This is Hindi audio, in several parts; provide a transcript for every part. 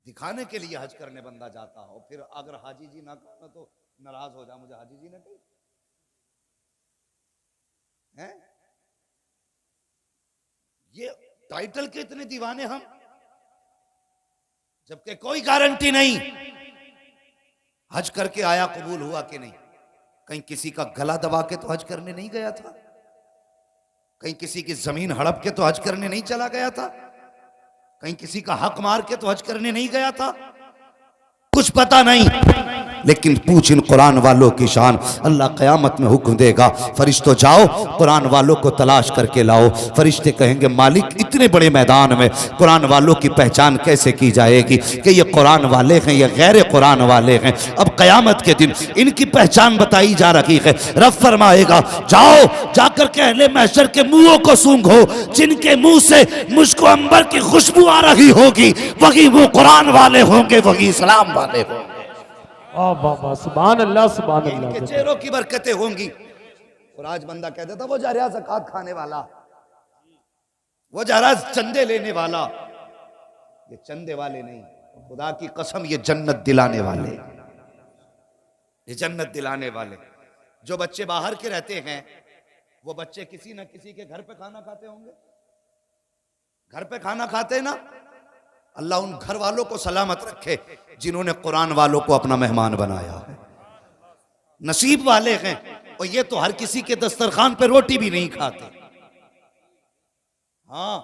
दिखाने के लिए हज करने बंदा जाता हो, फिर अगर हाजी जी ना कहो तो नाराज हो जा, मुझे हाजी जी ने कही है। ये टाइटल के इतने दीवाने हम, जबकि कोई गारंटी नहीं हज करके आया कबूल हुआ कि नहीं। कहीं किसी का गला दबा के तो हज करने नहीं गया था, कहीं किसी की जमीन हड़प के तो हज करने नहीं चला गया था, कहीं किसी का हक मार के तो हज करने नहीं गया था। कुछ पता नहीं, लेकिन पूछ इन कुरान वालों की शान। अल्लाह क़यामत में हुक्म देगा, फरिश्तों जाओ कुरान वालों को तलाश करके लाओ। फरिश्ते कहेंगे मालिक इतने बड़े मैदान में कुरान वालों की पहचान कैसे की जाएगी कि ये कुरान वाले हैं ये गैर कुरान वाले हैं। अब क़यामत के दिन इनकी पहचान बताई जा रही है। रब फरमाएगा जाओ जाकर के अहले महशर के मुंहों को सूंघो, जिनके मुंह से मुझको अंबर की खुशबू आ रही होगी वही वो कुरान वाले होंगे, वही इस्लाम वाले होंगे। सुभान अल्लाह सुभान अल्लाह। इनके चेहरों की बरकतें होंगी। और आज बंदा कह देता वो जा रहा ज़कात खाने वाला, वो जा रहा चंदे लेने वाला। ये चंदे वाले नहीं, खुदा की कसम ये जन्नत दिलाने वाले, ये जन्नत दिलाने वाले। जो बच्चे बाहर के रहते हैं वो बच्चे किसी ना किसी के घर पे खाना खाते होंगे, घर पे खाना खाते ना। अल्लाह उन घर वालों को सलामत रखे जिन्होंने कुरान वालों को अपना मेहमान बनाया है। नसीब वाले हैं। और ये तो हर किसी के दस्तरखान पे रोटी भी नहीं खाते। हाँ,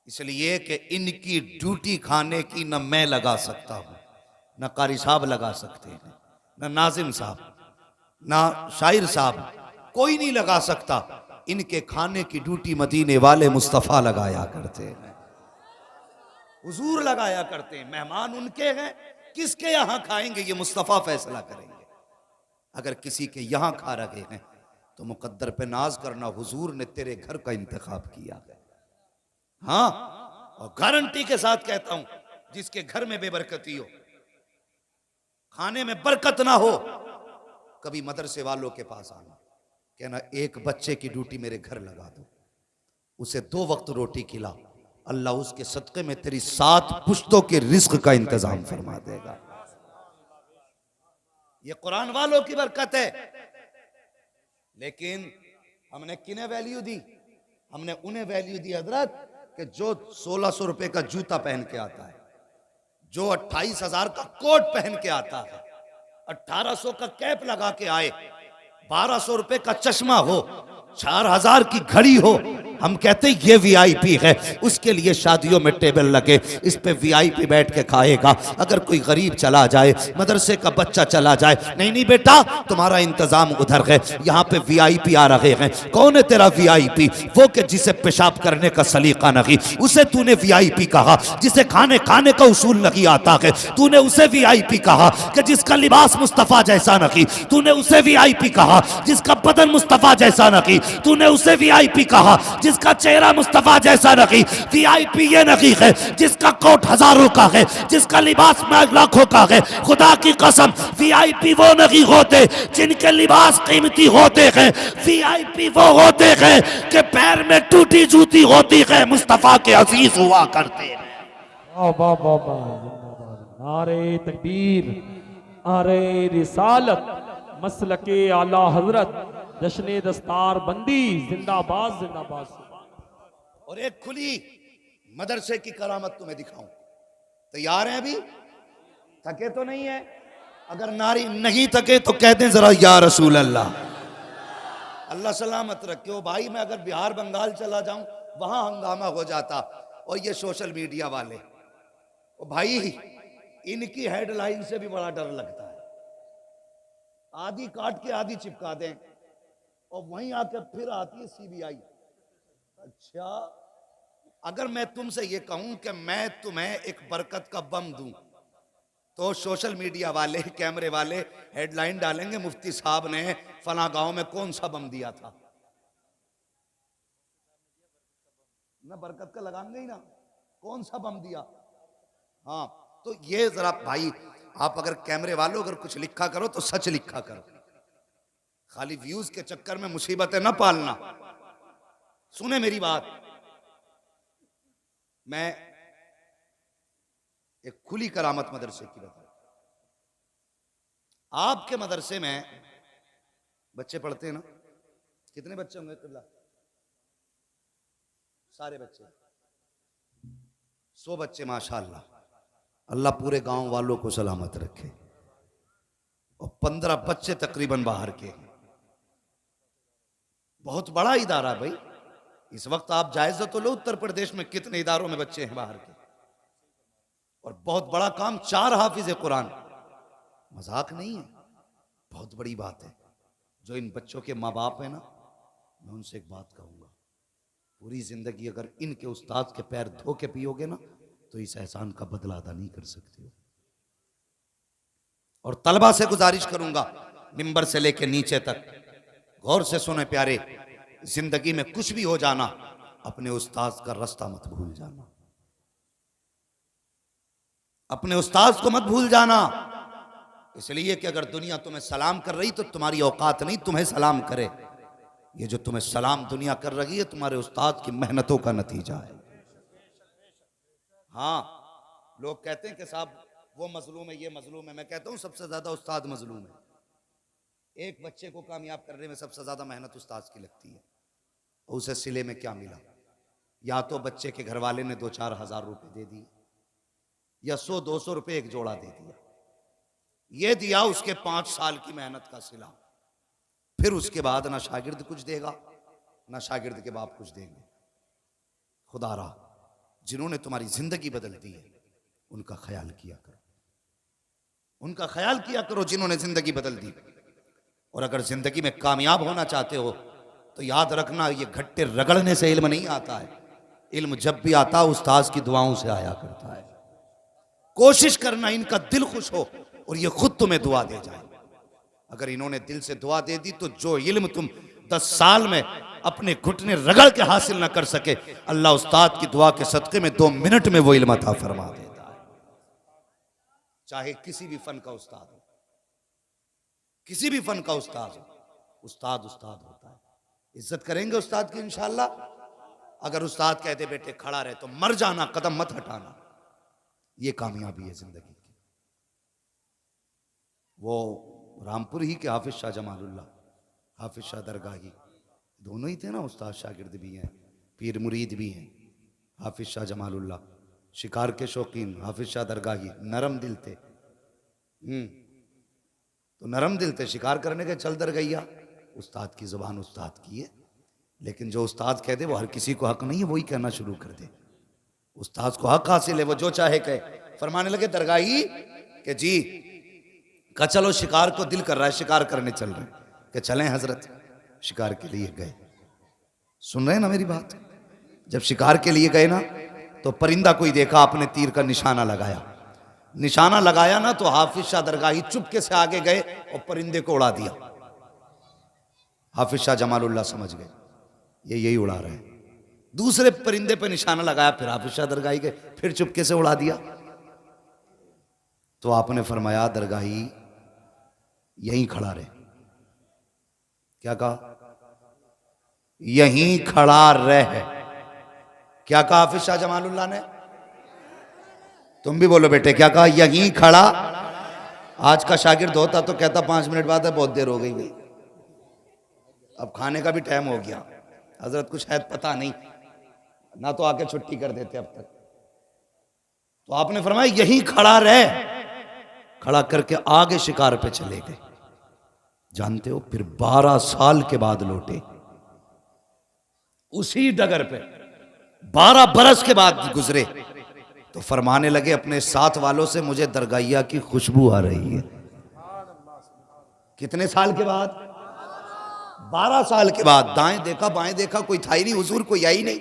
इसलिए कि इनकी ड्यूटी खाने की न मैं लगा सकता हूं, न कारी साहब लगा सकते हैं, न नाजिम साहब, न शायर साहब, कोई नहीं लगा सकता। इनके खाने की ड्यूटी मदीने वाले मुस्तफ़ा लगाया करते हैं, हुजूर लगाया करते हैं। मेहमान उनके हैं, किसके यहां खाएंगे ये मुस्तफ़ा फैसला करेंगे। अगर किसी के यहां खा रहे हैं तो मुकद्दर पे नाज करना, हुजूर ने तेरे घर का इंतखाब किया है। हाँ, और गारंटी के साथ कहता हूं जिसके घर में बेबरकती हो, खाने में बरकत ना हो, कभी मदरसे वालों के पास आना, कहना एक बच्चे की ड्यूटी मेरे घर लगा दो, उसे 2 वक्त रोटी खिला, अल्लाह उसके सदक़े में तेरी 7 पुश्तों के रिज्क का इंतजाम फरमा देगा। ये कुरान वालों की बरकत है। लेकिन हमने किन्हें वैल्यू दी? हमने उन्हें वैल्यू दी हजरत कि जो 1600 रुपए का जूता पहन के आता है, जो 28,000 का कोट पहन के आता है, 1800 का कैप लगा के आए, 1200 रुपए का चश्मा हो, 4000 की घड़ी हो, हम कहते हैं ये वीआईपी है। उसके लिए शादियों में टेबल लगे, इस पे वीआईपी बैठ के खाएगा। अगर कोई गरीब चला जाए, मदरसे का बच्चा चला जाए, नहीं नहीं बेटा तुम्हारा इंतजाम उधर है, यहाँ पे वीआईपी आ रहे हैं। कौन है तेरा वीआईपी? वो कि जिसे पेशाब करने का सलीका नहीं, उसे तूने वीआईपी कहा। जिसे खाने खाने का उसूल नहीं आता है, तूने उसे वीआईपी कहा। कि जिसका लिबास मुस्तफ़ा जैसा नहीं, तूने उसे वीआईपी कहा। जिसका बदन मुस्तफ़ा जैसा नहीं, तूने उसे वीआईपी कहा। जिसका चेहरा मुस्तफा जैसा नहीं, वीआईपी ये नहीं है जिसका कोट हजारों का है, जिसका लिबास लाखों का है। खुदा की कसम वीआईपी वो नहीं होते जिनके लिबास कीमती होते हैं। वीआईपी वो होते हैं कि पैर में टूटी जूती होती है, मुस्तफा के अजीज हुआ करते हैं। नारे तकबीर, नारे रिसालत, मसलके आला हजरत, जश्ने दस्तार बंदी, जिंदाबाद जिंदाबाद। और एक खुली मदरसे की करामत तुम्हें दिखाऊं। तैयार हैं? अभी थके तो नहीं है? अगर नारी नहीं थके तो कह दें जरा या रसूल अल्लाह। अल्लाह सलामत रखे। ओ भाई, मैं अगर बिहार बंगाल चला जाऊं वहां हंगामा हो जाता। और ये सोशल मीडिया वाले, ओ भाई इनकी हेडलाइन से भी बड़ा डर लगता है। आधी काट के आधी चिपका दें और वहीं आके फिर आती है सीबीआई। अच्छा, अगर मैं तुमसे ये कहूं कि मैं तुम्हें एक बरकत का बम दूं तो सोशल मीडिया वाले, कैमरे वाले हेडलाइन डालेंगे मुफ्ती साहब ने फला गांव में कौन सा बम दिया था। ना बरकत का लगाएंगे ही ना, कौन सा बम दिया। हाँ, तो ये जरा भाई आप अगर कैमरे वालों अगर कुछ लिखा करो तो सच लिखा करो, खाली व्यूज के चक्कर में मुसीबतें ना पालना। सुने मेरी बात, मैं एक खुली करामत मदरसे की बता। आपके मदरसे में बच्चे पढ़ते हैं ना? कितने बच्चे होंगे किबला? सारे बच्चे 100 बच्चे माशाअल्लाह। अल्लाह पूरे गांव वालों को सलामत रखे। और 15 बच्चे तकरीबन बाहर के। बहुत बड़ा इदारा भाई। इस वक्त आप जायजा तो लो उत्तर प्रदेश में कितने इदारों में बच्चे हैं बाहर के। और बहुत बड़ा काम, 4 हाफिज कुरान। मजाक नहीं है, बहुत बड़ी बात है। जो इन बच्चों के माँ बाप है ना, मैं उनसे एक बात कहूंगा, पूरी जिंदगी अगर इनके उस्ताद के पैर धो के पियोगे ना, तो इस एहसान का बदला अदा नहीं कर सकते हो। और तलबा से गुजारिश करूंगा, मिंबर से लेकर नीचे तक गौर से सुने प्यारे, जिंदगी में कुछ भी हो जाना, अपने उस्ताद का रास्ता मत भूल जाना। अपने उस्ताद को मत भूल जाना। इसलिए कि अगर दुनिया तुम्हें सलाम कर रही तो तुम्हारी औकात नहीं तुम्हें सलाम करे। ये जो तुम्हें सलाम दुनिया कर रही है, तुम्हारे उस्ताद की मेहनतों का नतीजा है। हाँ, लोग कहते हैं कि साहब वो मजलूम है, ये मजलूम है। मैं कहता हूं सबसे ज्यादा उस्ताद मजलूम है। एक बच्चे को कामयाब करने में सबसे ज्यादा मेहनत उस्ताद की लगती है। और उसे सिले में क्या मिला? या तो बच्चे के घर वाले ने 2-4 हजार रुपए दे दिए, या 100-200 रुपए एक जोड़ा दे दिया। ये दिया उसके 5 साल की मेहनत का सिला। फिर उसके बाद ना शागिर्द कुछ देगा, ना शागिर्द के बाप कुछ देंगे। खुदारा, जिन्होंने तुम्हारी जिंदगी बदल दी है, उनका ख्याल किया करो। उनका ख्याल किया करो जिन्होंने जिंदगी बदल दी। और अगर जिंदगी में कामयाब होना चाहते हो तो याद रखना, ये घट्टे रगड़ने से इल्म नहीं आता है। इल्म जब भी आता है उस्ताद की दुआओं से आया करता है। कोशिश करना इनका दिल खुश हो और ये खुद तुम्हें दुआ दे जाए। अगर इन्होंने दिल से दुआ दे दी तो जो इल्म तुम 10 साल में अपने घुटने रगड़ के हासिल ना कर सके, अल्लाह उस्ताद की दुआ के सदके में 2 मिनट में वो इल्म अता फरमा देता है। चाहे किसी भी फन का उस्ताद हो, किसी भी फन का उस्ताद हो, उस्ताद उस्ताद होता है। इज्जत करेंगे उस्ताद की इंशाअल्लाह। अगर उस्ताद कहते बेटे खड़ा रहे तो मर जाना, कदम मत हटाना। ये कामयाबी है जिंदगी की। वो रामपुर ही के हाफिज शाह जमालुल्लाह, हाफिज शाह दरगाही, दोनों ही थे ना, उस्ताद शागिर्द भी हैं, पीर मुरीद भी हैं। हाफिज शाह जमालुल्लाह शिकार के शौकीन, हाफिज शाह दरगाही नरम दिल थे। तो नरम दिल थे, शिकार करने के चल दरगैया। उस्ताद की जुबान उस्ताद की है, लेकिन जो उस्ताद कह दे वो हर किसी को हक नहीं है वही कहना शुरू कर दे। उस्ताद को हक हासिल है, वो जो चाहे कहे। फरमाने लगे दरगाही कि जी का चलो शिकार को दिल कर रहा है, शिकार करने चल रहे हैं। कि चलें हजरत। शिकार के लिए गए। सुन रहे हैं ना मेरी बात? जब शिकार के लिए गए ना, तो परिंदा कोई देखा, आपने तीर का निशाना लगाया। निशाना लगाया ना तो हाफिज शाह दरगाही चुपके से आगे गए और परिंदे को उड़ा दिया। हाफिज शाह जमालुल्लाह समझ गए ये यही उड़ा रहे हैं। दूसरे परिंदे पे निशाना लगाया, फिर हाफिज शाह दरगाही गए, फिर चुपके से उड़ा दिया। तो आपने फरमाया दरगाही यहीं खड़ा रहे। क्या कहा? यहीं खड़ा रहे। क्या कहा हाफिज शाह जमालुल्लाह ने? तुम भी बोलो बेटे, क्या कहा? यहीं खड़ा। आज का शागिर्द होता तो कहता 5 मिनट बाद है, बहुत देर हो गई भाई, अब खाने का भी टाइम हो गया, हजरत कुछ शायद पता नहीं ना, तो आके छुट्टी कर देते अब तक। तो आपने फरमाया यहीं खड़ा रहे। खड़ा करके आगे शिकार पे चले गए। जानते हो, फिर 12 साल के बाद लौटे उसी डगर पे। 12 बरस के बाद गुजरे तो फरमाने लगे अपने साथ वालों से, मुझे दरगाहिया की खुशबू आ रही है। कितने साल के बाद? 12 साल के बाद। दाएं देखा बाएं देखा, कोई था ही नहीं, हुजूर कोई आई नहीं।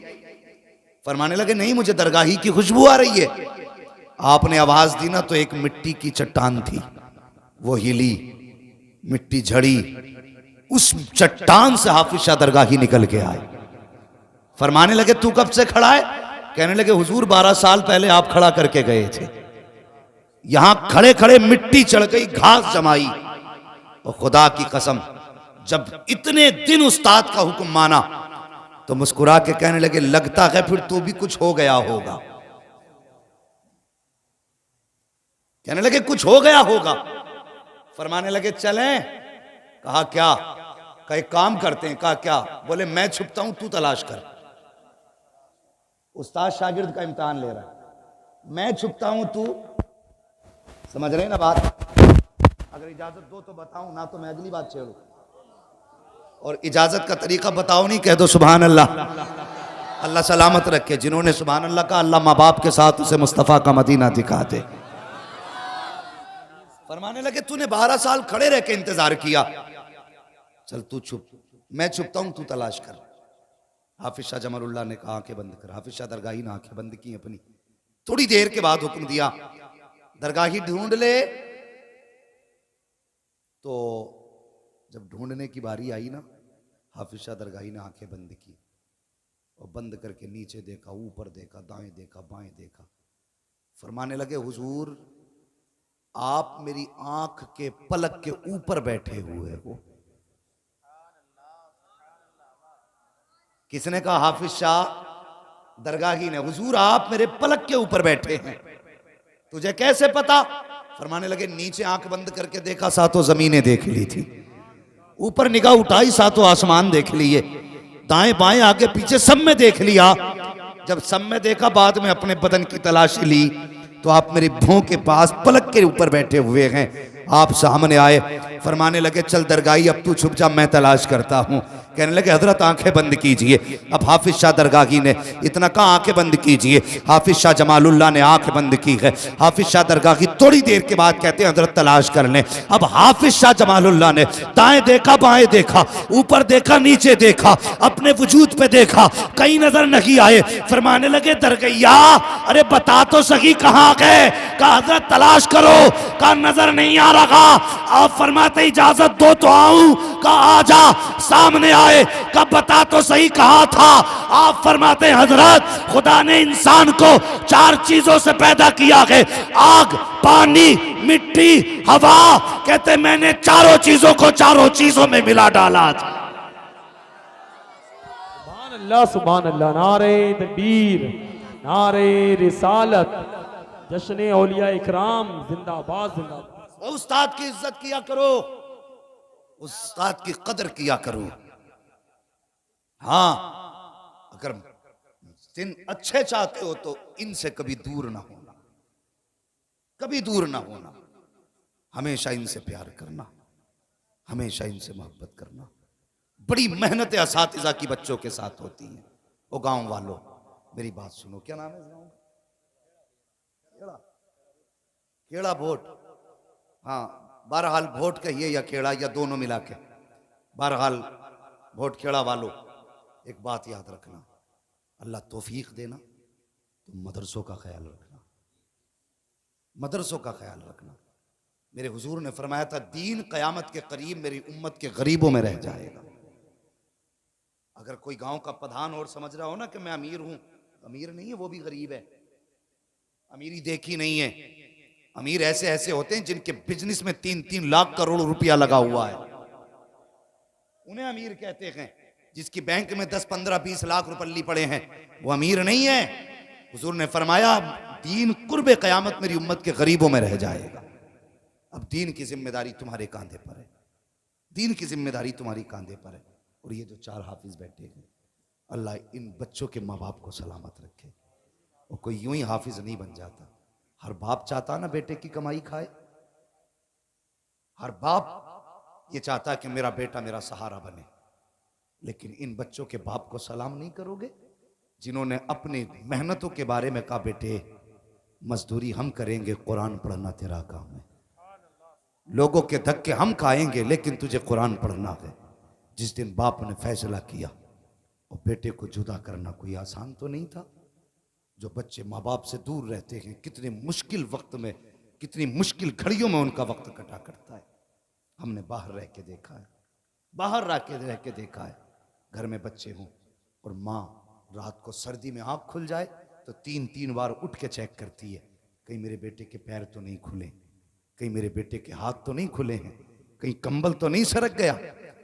फरमाने लगे नहीं, मुझे दरगाही की खुशबू आ रही है। आपने आवाज दी ना तो एक मिट्टी की चट्टान थी, वो हिली, मिट्टी झड़ी, उस चट्टान से हाफिज शाह दरगाही निकल के आए। फरमाने लगे तू कब से खड़ा है? कहने लगे हुजूर 12 साल पहले आप खड़ा करके गए थे। यहां खड़े खड़े मिट्टी चढ़ गई, घास जमाई। और खुदा की कसम, जब इतने दिन उस्ताद का हुक्म माना तो मुस्कुरा के कहने लगे लगता है फिर तो भी कुछ हो गया होगा। कहने लगे कुछ हो गया होगा। फरमाने लगे चलें। कहा क्या? कहा एक काम करते हैं। कहा क्या? बोले मैं छुपता हूं, तू तलाश कर। उस्ताद शागिर्द का इम्तिहान ले रहा है। मैं छुपता हूं, तू, समझ रहे ना बात? अगर इजाजत दो तो बताऊं, ना तो मैं अगली बात छेड़ू। और इजाजत का तरीका बताओ नहीं, कह दो सुभान अल्लाह। अल्लाह सलामत रखे। जिन्होंने सुभान अल्लाह का, अल्लाह माँ बाप के साथ उसे मुस्तफ़ा का मदीना दिखा दे। फरमाने लगे तूने 12 साल खड़े रह के इंतजार किया, चल तू छुप, मैं छुपता हूं, तू तलाश कर। हाफिज शाह जमालुल्लाह ने कहा आंखें बंद कर। हाफिज शाह दरगाही ने आंखें बंद की अपनी। थोड़ी देर के बाद हुक्म दिया दरगाही ढूंढ ले। तो जब ढूंढने की बारी आई ना, हाफिज शाह दरगाही ने आंखें बंद की और बंद करके नीचे देखा, ऊपर देखा, दाएं देखा, बाएं देखा। फरमाने लगे हुजूर आप मेरी आंख के पलक के ऊपर बैठे हुए हो। किसने कहा? हाफिज शाह दरगाही ने। हुजूर आप मेरे पलक के ऊपर बैठे हैं, तुझे कैसे पता? फरमाने लगे नीचे आंख बंद करके देखा, सातों जमीनें देख ली थी। ऊपर निगाह उठाई, सातों आसमान देख लिए। दाएं बाएं आगे पीछे सब में देख लिया। जब सब में देखा, बाद में अपने बदन की तलाशी ली, तो आप मेरी भों के पास पलक के ऊपर बैठे हुए हैं। आप सामने आए। फरमाने लगे चल दरगाही अब तू छुप जा, मैं तलाश करता हूं। कहने लगे हजरत आंखें बंद कीजिए। अब हाफिज शाह दरगाही ने इतना कहा आंखें बंद कीजिए। हाफिज शाह जमालुल्लाह ने आंखें बंद की है। हाफिज शाह दरगाही थोड़ी देर के बाद कहते हैं हजरत तलाश कर लें। अब हाफिज शाह जमालुल्लाह ने दाएं देखा, बाएं देखा, ऊपर देखा, नीचे देखा, अपने वजूद पे देखा, कहीं नजर नहीं आए। फरमाने लगे दरगैया अरे बता तो सही कहां गए? कहा हजरत तलाश करो। कहा नजर नहीं आ रहा। आप फरमाते इजाजत दो तो आऊं। कहा आजा। सामने आए। कहा बता तो सही कहा था? आप फरमाते हजरत खुदा ने इंसान को 4 चीजों से पैदा किया है, आग, पानी, मिट्टी, हवा। कहते मैंने चारों चीजों को चारों चीजों में मिला डाला। सुभान अल्लाह, सुभान अल्लाह। नारे तकबीर, नारे रिसालत, जश्न औलिया इकराम जिंदाबाद, जिंदाबाद। उस्ताद की इज्जत किया करो, उस्ताद की कदर किया करो। हाँ, अगर दिन अच्छे चाहते हो तो इनसे कभी दूर ना होना, कभी दूर ना होना। हमेशा इनसे प्यार करना, हमेशा इनसे मोहब्बत करना। बड़ी मेहनत असातिज़ा की बच्चों के साथ होती है। वो गांव वालों मेरी बात सुनो। क्या नाम है इस गांव का? खेड़ा भोट। हाँ, बहरहाल भोट कहिए या खेड़ा या दोनों मिला के, बहरहाल भोट खेड़ा वालों एक बात याद रखना, अल्लाह तौफीक देना तो मदरसों का ख्याल रखना, मदरसों का ख्याल रखना। मेरे हुजूर ने फरमाया था दीन क़यामत के करीब मेरी उम्मत के गरीबों में रह जाएगा। अगर कोई गांव का प्रधान और समझ रहा हो ना कि मैं अमीर हूं, अमीर नहीं है, वो भी गरीब है। अमीरी देखी नहीं है। अमीर ऐसे ऐसे होते हैं जिनके बिजनेस में 3-3 लाख करोड़ रुपया लगा हुआ है, उन्हें अमीर कहते हैं। जिसकी बैंक में 10-15-20 लाख रुपये पड़े हैं, वो अमीर नहीं है। हुजूर ने फरमाया दीन कुर्बे क़यामत मेरी उम्मत के गरीबों में रह जाएगा। अब दीन की जिम्मेदारी तुम्हारे कांधे पर है, दीन की जिम्मेदारी तुम्हारी कांधे पर है। और ये जो 4 हाफिज बैठे हैं, अल्लाह इन बच्चों के माँ बाप को सलामत रखे। और कोई यूं ही हाफिज नहीं बन जाता। हर बाप चाहता ना बेटे की कमाई खाए, हर बाप ये चाहता है कि मेरा बेटा मेरा सहारा बने। लेकिन इन बच्चों के बाप को सलाम नहीं करोगे जिन्होंने अपनी मेहनतों के बारे में कहा बेटे मजदूरी हम करेंगे, कुरान पढ़ना तेरा काम है। लोगों के धक्के हम खाएंगे लेकिन तुझे कुरान पढ़ना है। जिस दिन बाप ने फैसला किया और बेटे को जुदा करना कोई आसान तो नहीं था। जो बच्चे माँ बाप से दूर रहते हैं, कितने मुश्किल वक्त में, कितनी मुश्किल घड़ियों में उनका वक्त कटा करता है। हमने बाहर रह के देखा है, बाहर रह के देखा है। घर में बच्चे हों और माँ रात को सर्दी में आँख खुल जाए तो 3-3 बार उठ के चेक करती है, कहीं मेरे बेटे के पैर तो नहीं खुले, कहीं मेरे बेटे के हाथ तो नहीं खुले हैं, कहीं कंबल तो नहीं सरक गया,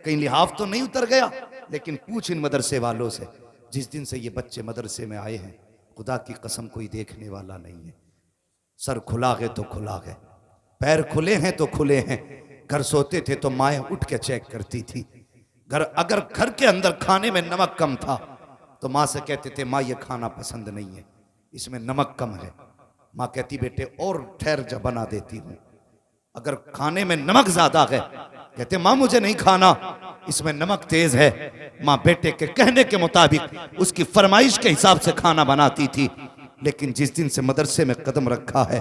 कहीं लिहाफ तो नहीं उतर गया। लेकिन पूछ इन मदरसे वालों से, जिस दिन से ये बच्चे मदरसे में आए हैं, खुदा की कसम कोई देखने वाला नहीं है। सर खुला है तो खुला है, पैर खुले हैं तो खुले हैं। घर सोते थे तो माएँ उठ के चेक करती थी। अगर घर के अंदर खाने में नमक कम था तो माँ से कहते थे माँ ये खाना पसंद नहीं है, इसमें नमक कम है। माँ कहती बेटे और ठहर जा बना देती हूँ। अगर खाने में नमक ज्यादा है, कहते माँ मुझे नहीं खाना, इसमें नमक तेज है। माँ बेटे के कहने के मुताबिक उसकी फरमाइश के हिसाब से खाना बनाती थी। लेकिन जिस दिन से मदरसे में कदम रखा है,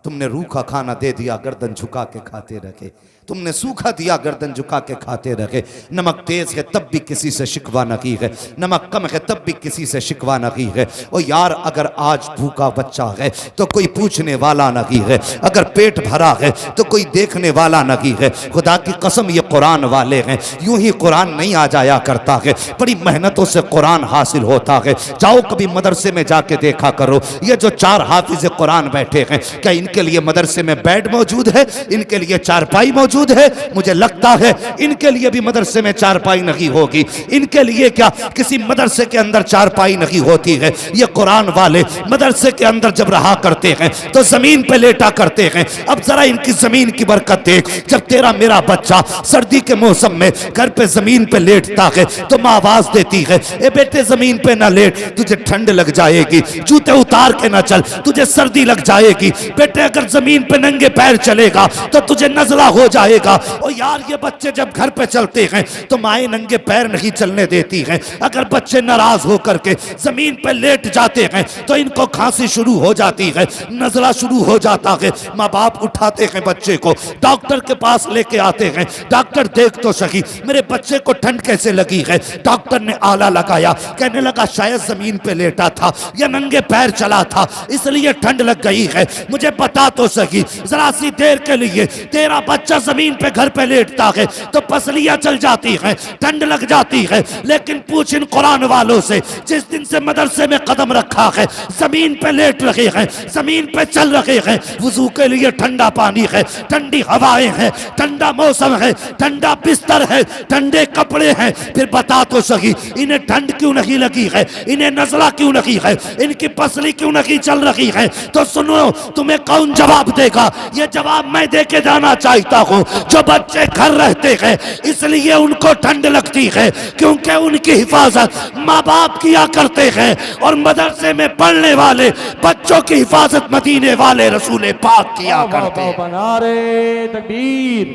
तुमने रूखा खाना दे दिया, गर्दन झुका के खाते रखे। तुमने सूखा दिया, गर्दन झुका के खाते रखे। नमक तेज है तब भी किसी से शिकवा न की है, नमक कम है तब भी किसी से शिकवा न की है। ओ यार, अगर आज भूखा बच्चा है तो कोई पूछने वाला न की है, अगर पेट भरा है तो कोई देखने वाला न की है। खुदा की कसम ये कुरान वाले हैं, यूं ही कुरान नहीं आ जाया करता है, बड़ी मेहनतों से कुरान हासिल होता है। जाओ कभी मदरसे में जाके देखा करो, ये जो 4 हाफिज कुरान बैठे हैं, क्या इनके लिए मदरसे में बेड मौजूद है? इनके लिए चारपाई मौजूद है? मुझे लगता है इनके लिए भी मदरसे में चारपाई नहीं होगी। इनके लिए क्या किसी मदरसे के अंदर चारपाई नहीं होती है? ये कुरान वाले मदरसे के अंदर जब रहा करते हैं तो जमीन पे लेटा करते हैं। अब जरा इनकी जमीन की बरकत देख। जब तेरा मेरा बच्चा सर्दी के मौसम में घर पे जमीन पे लेटता है तो माँ आवाज देती है, ए बेटे जमीन पे ना लेट, तुझे ठंड लग जाएगी, जूते उतार के ना चल, तुझे सर्दी लग जाएगी। बेटे अगर जमीन पे नंगे पैर चलेगा तो तुझे नजला हो जाएगा। और यार ये बच्चे जब घर पे चलते हैं तो माएँ नंगे पैर नहीं चलने देती हैं। अगर बच्चे नाराज होकर के जमीन पे लेट जाते हैं तो इनको खांसी शुरू हो जाती है, नजला शुरू हो जाता है। माँ बाप उठाते हैं बच्चे को, डॉक्टर के पास लेके आते हैं। डॉक्टर देख तो सही मेरे बच्चे को ठंड कैसे लगी है। डॉक्टर ने आला लगाया, कहने लगा शायद जमीन पे लेटा था या नंगे पैर चला था इसलिए ठंड लग गई है। मुझे बता तो सही, जरा सी देर के लिए तेरा बच्चा जमीन पे घर पे लेटता है तो पसलियां चल जाती हैं, ठंड लग जाती है। लेकिन पूछ इन कुरान वालों से, जिस दिन से मदरसे में कदम रखा है, जमीन पे लेट रहे हैं, जमीन पे चल रहे हैं, वुजू के लिए ठंडा पानी है, ठंडी हवाएं हैं, ठंडा मौसम है, ठंडा बिस्तर है, ठंडे कपड़े हैं। फिर बता तो सही इन्हें ठंड क्यों नहीं लगी है, इन्हें नजला क्यों नहीं है, इनकी पसली क्यों नहीं चल रही है? तो सुनो, तुम्हें कौन जवाब देगा? ये जवाब मैं दे के जाना चाहता हूँ। जो बच्चे घर रहते हैं इसलिए उनको ठंड लगती है क्योंकि उनकी हिफाजत माँ बाप किया करते हैं, और मदरसे में पढ़ने वाले बच्चों की हिफाजत मदीने वाले रसूल पाक किया करते हैं। नारे तकबीर,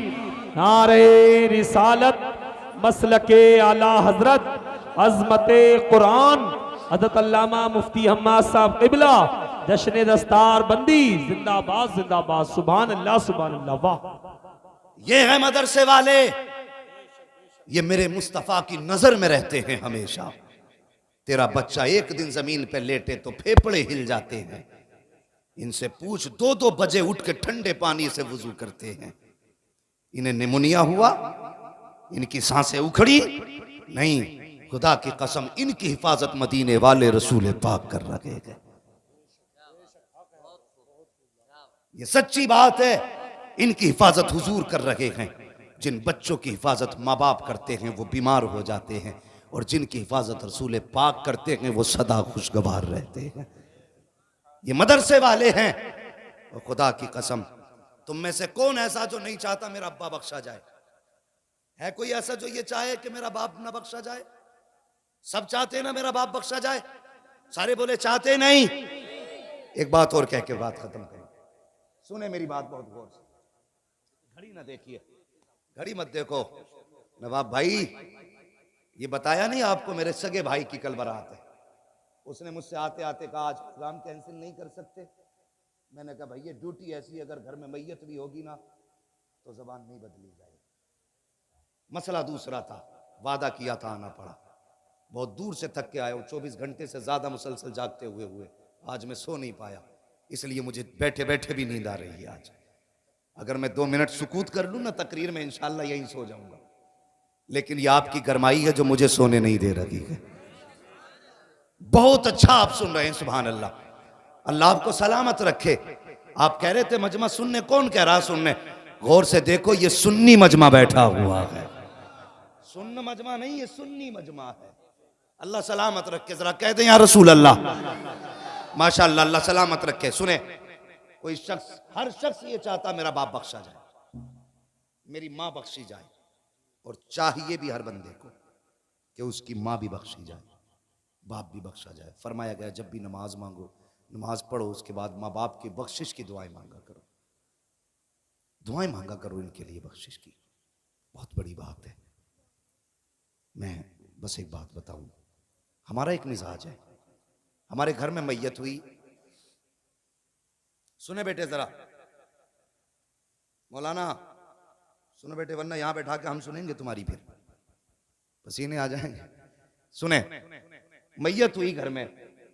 नारे रिसालत, मसलके आला हजरत, अजमते कुरान, हज़रत अल्लामा मुफ्ती हम्माद साहब क़िबला, जश्न दस्तार बंदी, जिंदाबाद जिंदाबाद, सुभान अल्लाह सुभान अल्लाह। वाह, ये है मदरसे वाले, ये मेरे मुस्तफा की नजर में रहते हैं हमेशा। तेरा बच्चा एक दिन जमीन पे लेटे तो फेफड़े हिल जाते हैं। इनसे पूछ, 2-2 बजे उठ के ठंडे पानी से वुजू करते हैं। इन्हें निमोनिया हुआ, इनकी सांसें उखड़ी नहीं, खुदा की कसम इनकी हिफाजत मदीने वाले रसूल पाक कर रहे हैं। ये सच्ची बात है, इनकी हिफाजत हुजूर कर रहे हैं। जिन बच्चों की हिफाजत माँ बाप करते हैं वो बीमार हो जाते हैं, और जिनकी हिफाजत रसूल पाक करते हैं वो सदा खुशगवार रहते हैं। ये मदरसे वाले हैं। और खुदा की कसम, तुम में से कौन ऐसा जो नहीं चाहता मेरा अब्बा बख्शा जाए? है कोई ऐसा जो ये चाहे कि मेरा बाप ना बख्शा जाए? सब चाहते हैं ना मेरा बाप बख्शा जाए? सारे बोले चाहते नहीं। एक बात और कह के बात खत्म करें, सुने मेरी बात बहुत गौर से। घड़ी ना देखिए, घड़ी मत देखो। नवाब भाई, ये बताया नहीं आपको मेरे सगे भाई की कल बारात है? उसने मुझसे आते आते कहा आज प्रोग्राम कैंसिल नहीं कर सकते। मैंने कहा भाई ये ड्यूटी ऐसी है, अगर घर में मैयत भी होगी ना तो जबान नहीं बदली जाएगी। मसला दूसरा था, वादा किया था आना पड़ा। बहुत दूर से थक के आया हूँ, 24 घंटे से ज्यादा मुसलसल जागते हुए आज मैं सो नहीं पाया, इसलिए मुझे बैठे बैठे भी नींद आ रही है आज। अगर मैं 2 मिनट सुकूत कर लूँ ना तकरीर में, इंशाल्लाह यहीं सो जाऊंगा। लेकिन ये आपकी गरमाई है जो मुझे सोने नहीं दे रही है। बहुत अच्छा आप सुन रहे हैं, सुभान अल्लाह। अल्लाह आपको सलामत रखे। आप कह रहे थे मजमा सुनने, कौन कह रहा सुनने? गौर से देखो, ये सुन्नी मजमा बैठा हुआ है। सुन्न मजमा नहीं, ये सुन्नी मजमा है। अल्लाह सलामत रखे। जरा कह दें या रसूल अल्लाह। माशाअल्लाह, अल्लाह सलामत रखे। सुने, कोई शख्स, हर शख्स ये चाहता मेरा बाप बख्शा जाए, मेरी माँ बख्शी जाए, और चाहिए भी हर बंदे को कि उसकी माँ भी बख्शी जाए, बाप भी बख्शा जाए। फरमाया गया जब भी नमाज मांगो, नमाज पढ़ो, उसके बाद माँ बाप की बख्शिश की दुआएं मांगा करो, दुआएं मांगा करो इनके लिए बख्शिश की। बहुत बड़ी बात है। मैं बस एक बात बताऊं, हमारा एक मिजाज है, हमारे घर में मैयत हुई, सुने बेटे जरा, मौलाना सुनो बेटे, वरना यहां बैठा के हम सुनेंगे तुम्हारी, फिर पसीने आ जाएंगे। सुने, मैयत हुई घर में,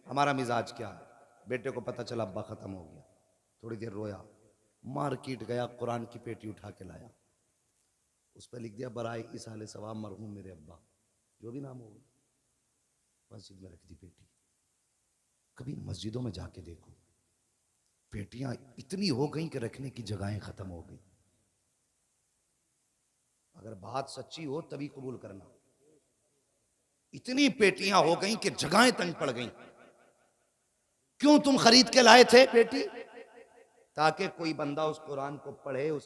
हमारा मिजाज क्या है, बेटे को पता चला अब्बा खत्म हो गया, थोड़ी देर रोया, मार्केट गया, कुरान की पेटी उठा के लाया, उस पर लिख दिया बराए इसाले सवाब मरहूम मेरे अब्बा, जो भी नाम होगा, मस्जिद में रख दी पेटी। कभी मस्जिदों में जाके देखो, पेटियां इतनी हो गई कि रखने की जगहें खत्म हो गई। अगर बात सच्ची हो तभी कबूल करना, इतनी पेटियां हो गई कि जगहें तंग पड़ गई। क्यों तुम खरीद के लाए थे पेटी? ताकि कोई बंदा उस कुरान को पढ़े, उस